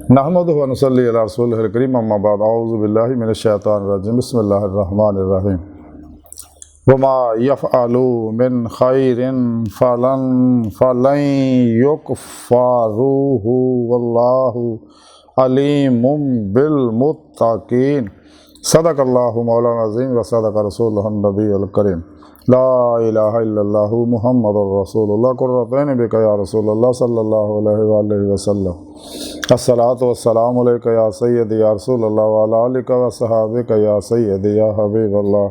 नहमदुहु व नसल्ली अला रसूलिहिल करीम अम्मा बाद औज़ु बिल्लाहि मिनश शैतानिर रजीम बिस्मिल्लाहिर रहमानिर रहीम वमा यफ़अलु मिन खैरिन फलन युकफ़रुहु वल्लाहु अलीमुम बिल मुत्तक़ीन सदक़ल्लाहु मौलाना अज़ीम व सदक़ रसूलुहुन नबियुल करीम ला इलाहा इल्लल्लाहु मुहम्मदुर रसूलुल्लाह कुर्रतैन बिका या रसूलल्लाह सल्लल्लाहु अलैहि वसल्लम अस्सलातु वस्सलामु अलैका या सय्यदी या रसूलल्लाह व अला आलिका व सहाबिका या सय्यदी या हबीबल्लाह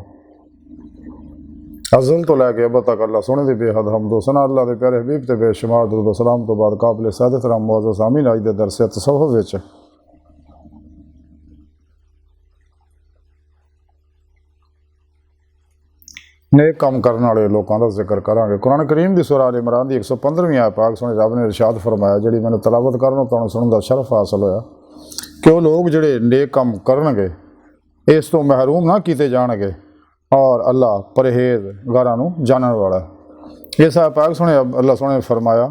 अज़ल तो लैके अब तक अल्लाह सोने दी बेहद हमदो सना अल्लाह दे प्यारे हबीब ते बेशुमार दुरूद सलाम तो बाद काबिल सादत राम मुअज़्ज़ज़ सामीन अज दे दरस तसव्वुफ़ विच नेक काम करने वाले लोगों का जिक्र करांगे। कुरान करीम की सूरह आल इमरान की 115वीं आयत पाक सुने रब ने इरशाद फरमाया, जी मैंने तलावत करना तो सुनने का शरफ हासिल होया कि वो लोग जोड़े नेक काम करनगे इस तो महरूम ना किए जाएंगे और अल्लाह परहेज़गारां नूं जानन वाला है। इस आयत पाक सुने अल्लाह सोने ने फरमाया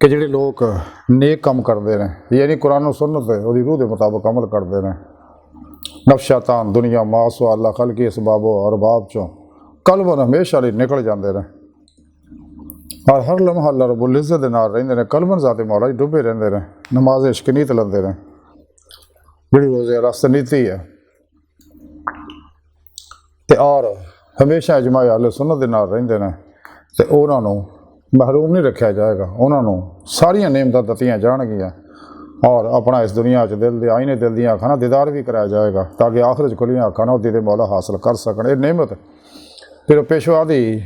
कि जोड़े लोग नेक काम करते हैं यानी कुरान सुन्नत उहदी रूह के मुताबिक अमल करते हैं, नफ्स शैतान दुनिया मास व अल्लाह खल की इसबाब अरबाब चों कल्बन हमेशा लिए निकल जाते हैं और हर लम्हा अल्लाह रब्बुल इज़्ज़त दे नाल रहिंदे ने, कल्बन ज़ाते मौला च डुबे रहंदे ने, नमाज इश्क नीत लंदे ने जिहड़ी रोज़े रस्त नीति है ते और हमेशा इजमाए अहले सुन्नत दे नाल रहिंदे ने ते उन्हां नूं महरूम नहीं रखा जाएगा, उन्हां नूं सारियां नेमतां दित्तियां जाणगियां और अपना इस दुनिया दिल दे आईने दिल दियां अखां दीदार भी कराया जाएगा ताकि आखिर खुलियां अखां नाल दीदे मौला हासिल कर सकन। ये नेमत फिर पेशवा दी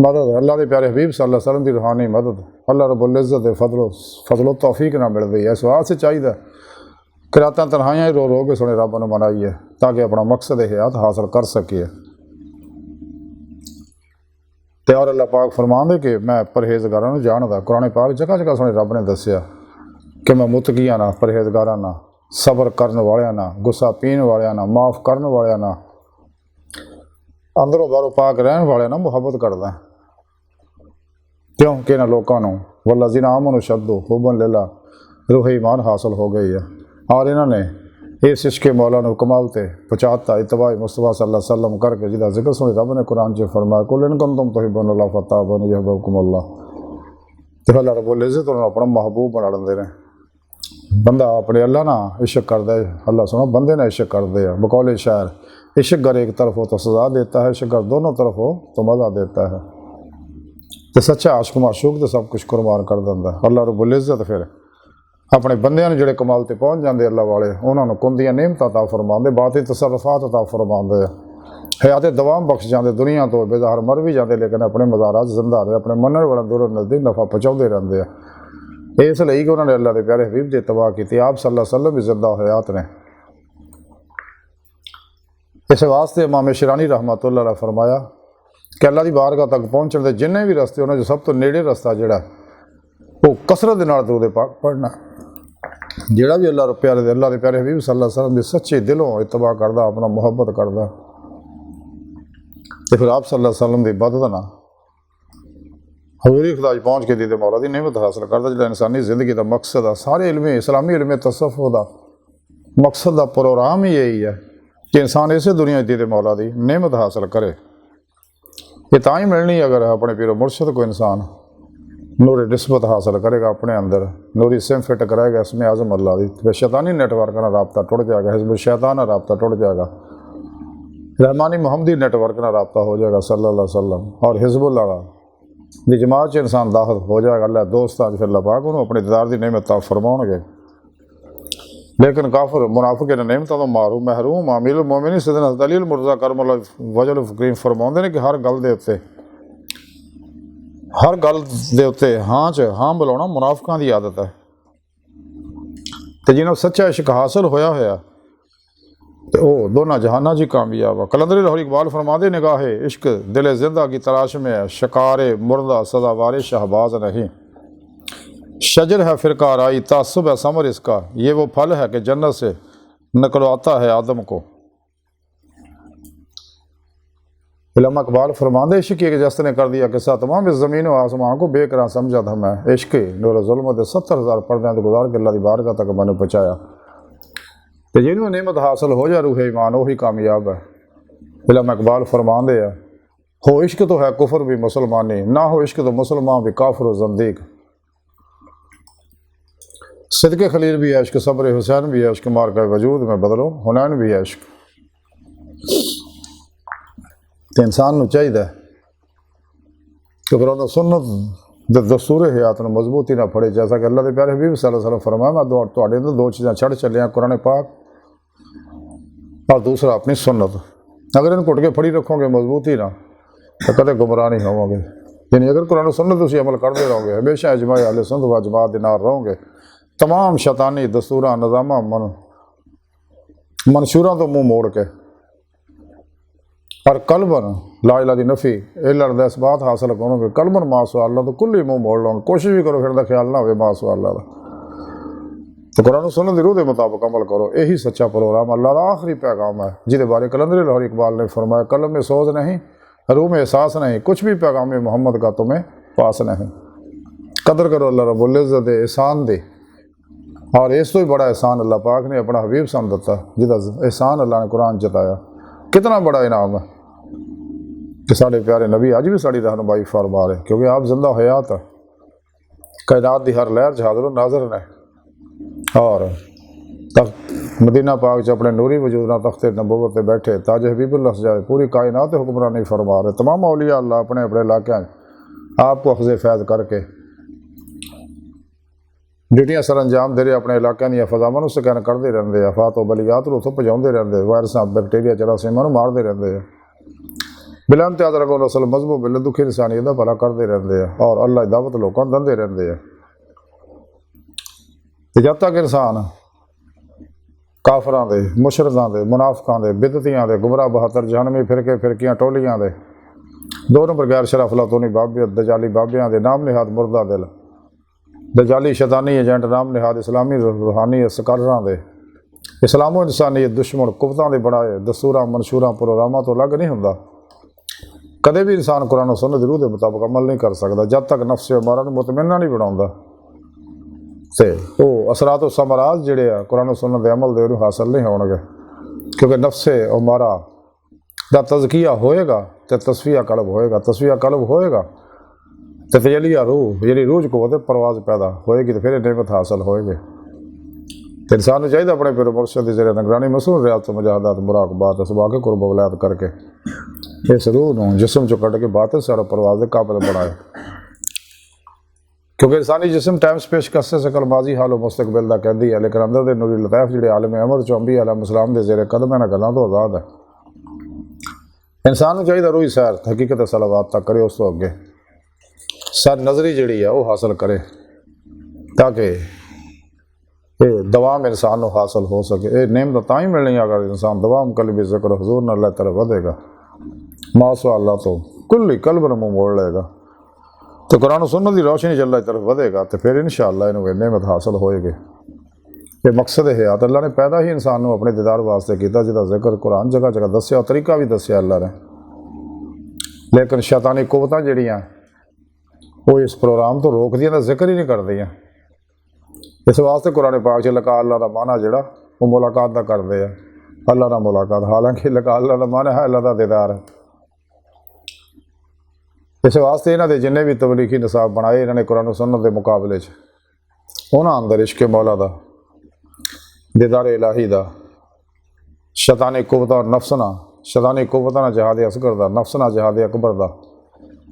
मदद अल्लाह के प्यारे हबीब सल्लल्लाहु अलैहि वसल्लम की रूहानी मदद अल्लाह रब्बुल इज़्ज़त दे फजलो तौफीक ना मिलती है। इस वास्ते चाहिए कि रातां तन्हाइयां रो रो के सुने रब ने मनाइए ताकि अपना मकसद हयात हासिल कर सकिए। तो और अल्लाह पाक फरमांदे कि मैं परहेज़गारां नूं जानदा, कुरान पाक जगह जगह सुने रब ने दस्सिया कि मैं मुतकियां ना परहेज़गारां ना सबर करने वालियां ना गुस्सा पीने वालियां ना माफ़ करने वालियां ना अंदरों बाहरों पाक रहने वाले ना मुहब्बत करदा क्योंकि इन्हां लोकां नूं वल्लज़ीना आमनू शद्दु हुब्बन लिल्लाह रूह ईमान हासिल हो गई है और इन्होंने इस इश्क मौला नूं कमाल ते पहुँचाता इत्तबा मुस्तफ़ा सल्लल्लाहु अलैहि वसल्लम करके जिहदा जिक्र सुने रब ने कुरान च फरमाया कुल इन कुंतुम तुहिब्बूनल्लाह फत्तबिऊनी युहब्बुकुमुल्लाह। ते अल्लाह रब्बुल इज़्ज़त उन्होंने अपना महबूब बना लेंदे ने। बंदा अपने अल्लाह ना इश्क करता है, अल्लाह सुनो बंदे ना इश्क करते हैं। बकौल शायर इश्क गर एक तरफ हो तो सज़ा देता है, इश्क गर दोनों तरफ हो तो मज़ा देता है। तो सच्चा आशिक माशूक तो सब कुछ कुर्बान कर दिंदा है। अल्लाह रब्बुल इज़्ज़त फिर अपने बंदियां नूं जिहड़े कमाल ते पहुँच जाते अल्लाह वाले उन्होंने कुंदियां नेमतां अता फरमाते, बातिल तसर्रुफात अता फरमाते हैं, हयात दवाम बख्श जाते, दुनिया तो बेज़ाहर मर भी जाते लेकिन अपने मज़ारात जिंदा रहे, अपने मनण वाले दूरों नज़दीक नफ़ा पहुँचाते रहते हैं। इसलिए कि उन्होंने अल्लाह के प्यारे हबीब की इत्तबा की, आप सल्लल्लाहु अलैहि वसल्लम भी जिंदा हयात ने। इस वास्ते इमाम शिरानी रहमतुल्लाह अलैह फरमाया कि अल्लाह की बारगाह तक पहुँचने के जिन्ने भी रस्ते उन्होंने सब तो नेड़े रस्ता जोड़ा वो कसरत के नाल दुरूद पाक पढ़ना। जोड़ा भी अल्लाह के प्यारे हबीब सल्लल्लाहु अलैहि वसल्लम की सच्चे दिलों इत्तबा करदा, अपना मुहब्बत करदा तो फिर आप सल्लल्लाहु अलैहि वसल्लम की इबादत ना हजूरी खुदा पहुँच के दीदे मौला की नेमत हासिल करता। जो इंसानी जिंदगी का मकसद है, सारे इल्मे इस्लामी इल्मे तसव्वुफ़ का मकसद का प्रोग्राम ही यही है कि इंसान इस दुनिया दीदे मौला की नेमत हासिल करे। ये तां ही मिलनी अगर अपने पीरो मुर्शद को इंसान नूरी निस्बत हासिल करेगा, अपने अंदर नूरी सिम फिट कराएगा इसमें आज़म अल्लाह की, फिर शैतानी नेटवर्क का रबता टुट जाएगा, हिज़्ब शैतान का रबता टुट जाएगा, रहमानी मोहम्मदी नेटवर्क का रबता हो जाएगा सल्लल्लाहु अलैहि वसल्लम और हिज़्बुल्लाह दी जमात च इंसान दाखिल हो जाएगा। अल्लाह दोस्त आज फिर अल्लाह पाक उन्होंने अपनी दीदार की नेमत फरमाउणगे। लेकिन काफिर मुनाफिक इन नेमतों तो महरूम अमीरुल मोमिनीन सैयदना हज़रत अली मुर्तज़ा करमल्लाहु वजहुल करीम फरमाउंदे ने कि हर गल दे उत्ते हाँ च हाँ बुलाना मुनाफिकां दी आदत है। तो जिन्होंने सच्चा इश्क हासिल होया होया तो वह दोनों जहाना जी कामयाब है। कलंदर लाहौरी इकबाल फरमाते निगाहे इश्क दिल जिंदा की तलाश में है, शिकारे मुर्दा सदावारे शहबाज नहीं, शजर है फिरका राई तासुब है समर इसका, ये वो फल है कि जन्नत से निकलवाता है आदम को। इल्मा इकबाल फरमांदे इश्क के जस्त ने कर दिया किस्सा तमाम इस ज़मीन व आसमान को बेकरार समझा था मैं इश्क नूर ज़ुल्म दे 70,000 पर्दे तो गुजार के अल्लाह की बारगाह तक मैंने पहुँचाया। तो जिन्होंने नेमत हासिल हो जा रूह ईमान वही कामयाब है। इल्मा इकबाल फरमांदे है हो इश्क तो है कुफर भी मुसलमानी, ना हो इश्क तो मुसलमान भी काफिर ज़ंदीक। सिद्क़े खलील भी है इश्क, सब्र हुसैन भी है इश्क, मार का वजूद में बदलो हुनैन भी है इश्क। तो इंसान को चाहिए कि कुरान और सुन्नत दस्तूर हयात में मजबूती ना फड़े, जैसा कि अल्लाह के प्यारे हबीब सल्लल्लाहु अलैहि वसल्लम फरमाया मैं तुहाडे तो दो चीज़ां छड़ चलिया, कुरान पाक और दूसरा अपनी सुन्नत। अगर इन घुट के फड़ी रखोगे मजबूती ना तो कदे गुमराह नहीं होवोगे। यानी अगर कुरान और सुन्नत तुसीं अमल करते रहोगे, हमेशा इजमा अहले सुन्नत व जमात दे नाल रहोगे, तमाम शैतानी दस्तूरां निज़ामां मंशूरां तो मुँह मोड़ के और कलबन ला इलाहा दी नफ़ी इल्ला दा इसबात हासिल करोगे, कलबन मासो अल्लाह तो कुल ही मुँह मोड़ लोगे। कोशिश भी करो फिर ख्याल ना हो मासो अल्लाह का। तो कुरान सुन्नत दी रूह के मुताबिक अमल करो, यही सच्चा प्रोग्राम अल्लाह का आखिरी पैगाम है, जिसके बारे कलंदर लाहौरी इकबाल ने फरमाया कलम में सोच नहीं, रूह में एहसास नहीं, कुछ भी पैगाम मोहम्मद का तुम्हें पास नहीं। कदर करो अल्लाह रब्बुल इज़्ज़त दे एहसान दे, और इस तो ही बड़ा एहसान अल्लाह पाक ने अपना हबीब सन दिता, जिसका एहसान अल्लाह ने कुरान जताया। कितना बड़ा इनाम है कि साढ़े प्यारे नबी अज भी साड़ी रहनुमाई फरमा रहे, क्योंकि आप जिंदा हयात है, कायनात की हर लहर हाज़िर नाज़िर ने। और तख्त मदीना पाक च अपने नूरी वजूद ना तख्ते नबूवत से बैठे ताज हबीबुल्लाह सजाए पूरी कायनात हुक्मरानी फरमा रहे। तमाम औलिया अल्लाह अपने अपने इलाके आपको अखज़ फैज़ करके ड्यूटियां सर अंजाम दे रहे, अपने इलाकों दी फजामन उस कहन करते रहते हैं, फातो बलियात उतों भजाते रहते, वायरसा बैक्टीरिया जरासीमां मारते रहते हैं, बिला इम्तियाज़ रगो नसल मजबूब बिल दुखी इंसानियत का भला करते रहते हैं, और अल्लाह की दावत लोगों को दिंदे रहते हैं। जब तक इंसान काफरां दे, मुशरकां दे, मुनाफिकां दे, बिदतियां दे, गुमराह बहत्तर जहनमी फिरके फिरकियां टोलियां दे, दो नंबर गैर शरफ लातूनी बाबियत दजाली बाबियां दे, नाम निहाद मुर्दा दिल दजाली शैतानी एजेंट, नाम निहाद इस्लामी रूहानी सकरां दे, इस्लामो इंसानी दुश्मन कुफतां दे बनाए दस्तूरां मंशूरां प्रोग्रामां तो अलग नहीं हुंदा। कदे भी इंसान कुरान और सुन्नत दी रूह दे मुताबिक अमल नहीं कर सकता जब तक नफ्स अमारा नूं मुतमइन्ना नहीं बनाउंदा। ते वो असरात व समरात जिहड़े आ कुरान और सुन्नत दे अमल दे उहनूं हासिल नहीं होणगे, क्योंकि नफ्स अमारा दा तज़किया होएगा तो तस्फिया कल्ब होएगा, तस्फिया कल्ब होएगा तो तजलिया रूह यानी रूह को वो परवाज पैदा होएगी, तो फिर नेमत हासिल होएगी। तो इंसान को चाहिए अपने फिर मुर्शद ज़रिए निगरानी मसूल रियात मुजाहदात मुराकबात असबा के कुर्ब वलायत करके इस रूह नूं जिस्म चो कट के बात सारा परवाज के काबिल बनाए, क्योंकि इंसानी जिस्म टाइम स्पेस कससे सकल माजी हाल मुस्तकबिल का कहती है, लेकिन अंदर के नूरी लतैफ जो आलम अमर चो अंबिया अलैहिस्सलाम के ज़ेरे कदम इन्हां गल्लां तो आज़ाद है। इंसान को चाहिए रूही सैर हकीकत सलावात तक करे, उस तो अगे सर नज़री जी है वह हासिल करे, ताकि ये दवाम इंसान को हासिल हो सके। ये नेमत तां ही मिलनी अगर इंसान दवाम कल्बी ज़िक्र हुज़ूर न अल्लाह तरफ बढ़ेगा, माशा अल्लाह तो कुल ही कल्ब मुँह मोड़ लेगा, तो कुरान और सुन्नत की रोशनी अल्लाह की तरफ बढ़ेगा, तो फिर इंशाअल्लाह इन्हें नेमत हासिल होएगी। ये मकसद है अल्लाह ने पैदा ही इंसान को अपने दीदार वास्ते किया, जिसका जिक्र कुरान जगह जगह दसिया, तरीका भी दसिया अल्लाह ने, लेकिन शैतानी कुवतां जिहड़ियां वो इस प्रोग्राम तो रोक दियां, जिक्र ही नहीं कर दियां। इस वास्ते कुरान पाक च लका अल्लाह का माना जिहड़ा वो मुलाकात का करते हैं, अल्लाह ना मुलाकात, हालांकि लका अल्लाह का माना है अल्लाह का दीदार है। इस वास्ते इन्हों के जिन्हें भी तबलीगी निसाब बनाए इन्होंने कुरान सुन्नत के मुकाबले उन्होंने अंदर इश्क मौला का दीदार इलाही का शैतानी कुवतां नफसना शैतानी कुवतां जहाद असगर का नफसना जहाद अकबर का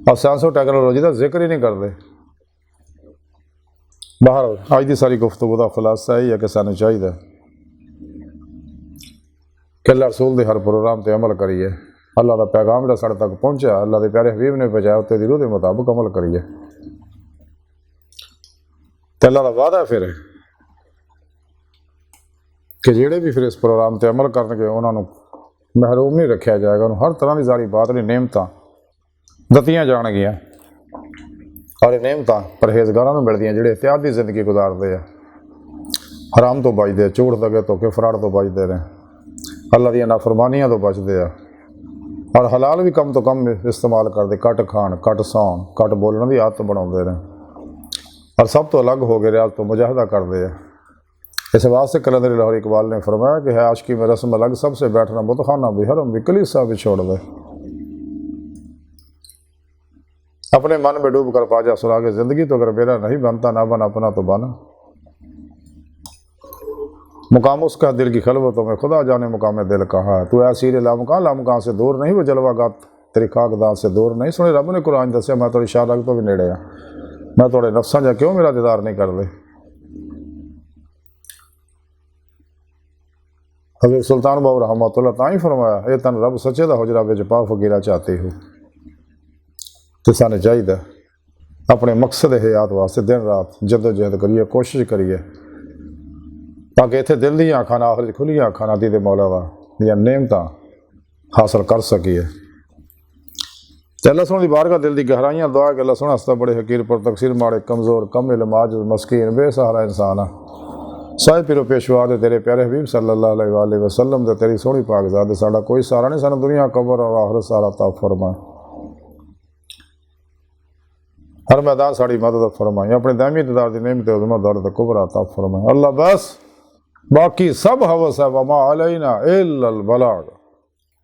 और साइंस और टैक्नोलॉजी का जिक्र ही नहीं करते। बाहर अज की सारी गुफ्तगू का खुलासा यही है कि सानू चाहिए कि अल्लाह रसूल के हर प्रोग्राम पर अमल करिए, अल्लाह का पैगाम जो साढ़े तक पहुँचा अल्लाह के प्यारे हबीब ने पहुँचाया उत्ते दी रूह के मुताबिक अमल करिए। तो अल्लाह का वादा फिर कि जेड़े भी फिर इस प्रोग्राम पर अमल करनगे उन्होंने महरूम नहीं रखा जाएगा, उन्होंने हर तरह की सारी बात नहीं नेमत दतियाँ जाणगियां, और ये नेमत परहेजगारां नूं मिलदियां जिहड़े एहतियाती जिंदगी गुजारते हैं, हराम तो बचते, झूठ दगे धोखे फराड तो बचते रहे, अल्लाह दी नाफरमानियां तो बचते हैं, और हलाल भी कम तो कम इस्तेमाल करते, घट खाण, घट सौण, घट बोलने की आदत बनाते हैं और सब तो अलग हो गए रियाज तो मुजाहिदा करते हैं। इस वास्ते कलंदर लाहौरी इकबाल ने फरमाया कि है आशिकी में रस्म अलग, सबसे बैठना बुतखाना भी हरम भी कलीसा भी छोड़ दे। अपने मन में डूब कर पाजा सुरागे जिंदगी, तो अगर मेरा नहीं बनता ना बना अपना तो बना। मुकाम उसका दिल की खलवतों में खुदा जाने मुकाम दिल कहा है। तू ऐसी लामकान से दूर नहीं, वो जलवा गात तेरी खाकदार से दूर नहीं। सुने रब ने कुरान दसिया मैं थोड़ी शाह लग तो भी नेड़े आ, मैं थोड़े नफ्सा जा क्यों मेरा दीदार नहीं कर दे। हज़रत सुल्तान बाबू रहमतुल्लाह ताई फरमाया, ये तन रब सच्चे दा हुजरा विच पा फकीरा चाहती हो। तो सानू चाहिए अपने मकसद हयात वास्ते दिन रात जदोजहद करिए, कोशिश करिए ताकि इतने दिल दी अखां आखिर खुलियां अखां नाती दे मौला दा नेमत हासिल कर सकीए। ते अल्लाह सोहणे दी बारगाह दिल दी गहराइयां दुआ कि अल्लाह सोहना हस्ता बड़े हकीर पर तकसीर माड़े कमज़ोर कम इल्म आजिज़ मस्कीन बेसहारा इंसान आ। साहिब पिरो पेशवा दे तेरे प्यारे हबीब सल्लल्लाहु अलैहि वसल्लम दे तेरी सोहनी पाक ज़ात दे साडा कोई सहारा नहीं, सानू दुनिया कबर और आखिरत सारा अता फरमाए। हर मैदान साड़ी मदद फरमाई, अपने दामी ददार की नेमत उज़मा दौलत कुबरा अता फरमाए। अल्लाह बस बाकी सब हवस है, वमा अलैना इल्लल बलाग।